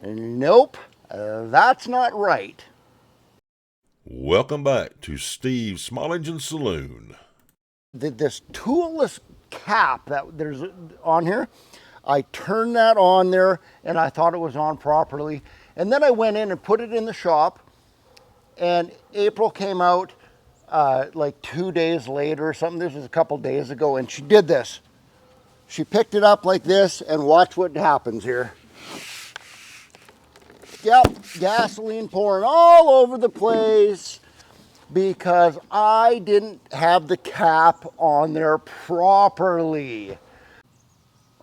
Nope, that's not right. Welcome back to Steve Small Engine Saloon. This toolless cap that there's on here, I turned that on there and I thought it was on properly. And then I went in and put it in the shop, and April came out like 2 days later or something. This was a couple days ago, and she did this. She picked it up like this, and watch what happens here. Yep, gasoline pouring all over the place because I didn't have the cap on there properly.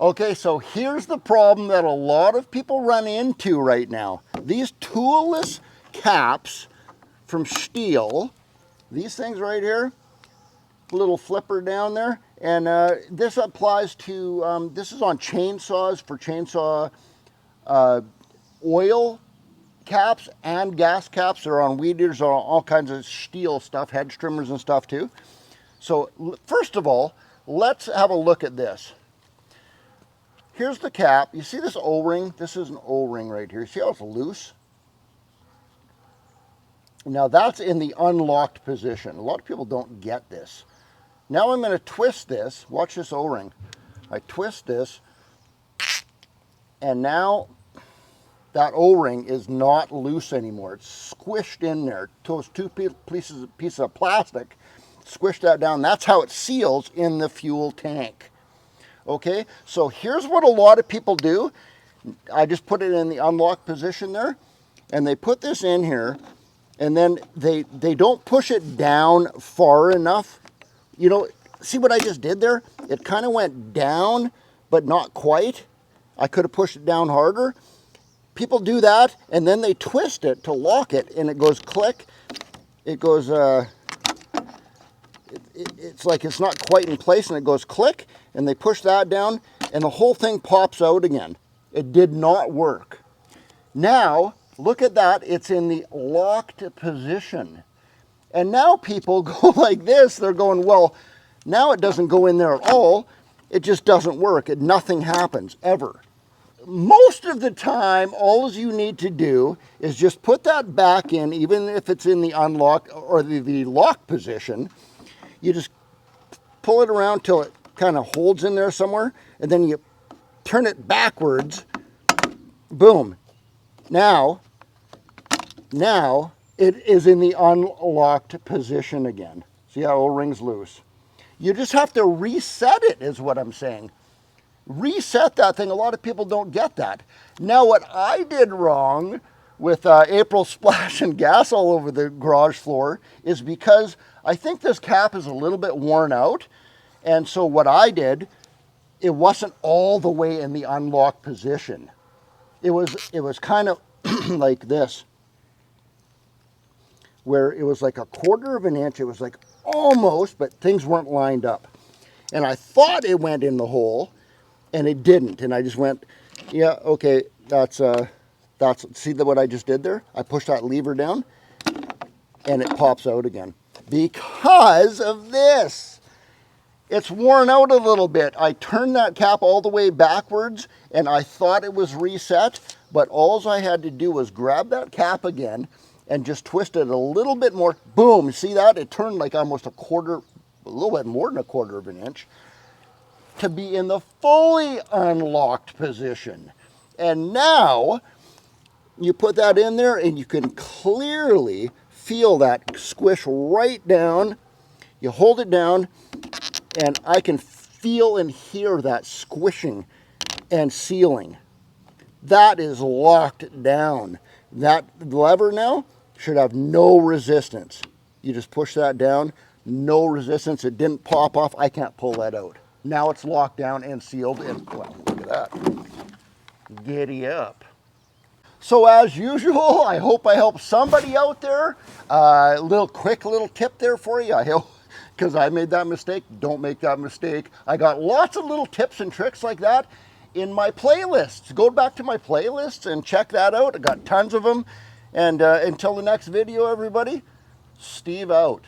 Okay, so here's the problem that a lot of people run into right now. These toolless caps from Stihl, these things right here, little flipper down there, and this applies to, this is on chainsaws for chainsaw oil caps and gas caps. They're on weed eaters, all kinds of Stihl stuff, hedge trimmers and stuff too. So first of all, let's have a look at this. Here's the cap. You see this O-ring? This is an O-ring right here. See how it's loose? Now that's in the unlocked position. A lot of people don't get this. Now I'm going to twist this. Watch this O-ring. I twist this, and now that O-ring is not loose anymore. It's squished in there. Those two pieces of plastic, squish that down. That's how it seals in the fuel tank. Okay, so here's what a lot of people do. I just put it in the unlocked position there, and they put this in here, and then they don't push it down far enough. You know, see what I just did there? It kind of went down, but not quite. I could have pushed it down harder. People do that, and then they twist it to lock it, and it goes click. It goes, it's like it's not quite in place, and it goes click, and they push that down, and the whole thing pops out again. It did not work. Now, look at that. It's in the locked position. And now people go like this. They're going, well, now it doesn't go in there at all. It just doesn't work. Nothing happens, ever. Most of the time, all you need to do is just put that back in, even if it's in the unlock or the lock position. You just pull it around till it kind of holds in there somewhere, and then you turn it backwards. Boom. Now it is in the unlocked position again. See how O-ring's loose? You just have to reset it, is what I'm saying. Reset that thing. A lot of people don't get that. Now, what I did wrong with April splashing gas all over the garage floor is because I think this cap is a little bit worn out. And so what I did, it wasn't all the way in the unlocked position. It was kind of like this, where it was like 1/4 of an inch. It was like almost, but things weren't lined up. And I thought it went in the hole, and it didn't. And I just went, yeah, okay, that's see what I just did there? I pushed that lever down, and it pops out again. Because of this. It's worn out a little bit. I turned that cap all the way backwards, and I thought it was reset, but all I had to do was grab that cap again and just twist it a little bit more. Boom, see that? It turned like almost a little bit more than 1/4 of an inch to be in the fully unlocked position. And now you put that in there, and you can clearly feel that squish right down. You hold it down, and I can feel and hear that squishing and sealing. That is locked down. That lever now should have no resistance. You just push that down, no resistance. It didn't pop off. I can't pull that out. Now it's locked down and sealed, and well, look at that. Giddy up. So as usual, I hope I helped somebody out there. Quick little tip there for you. I hope, because I made that mistake. Don't make that mistake. I got lots of little tips and tricks like that in my playlists. Go back to my playlists and check that out. I got tons of them. And until the next video, everybody, Steve out.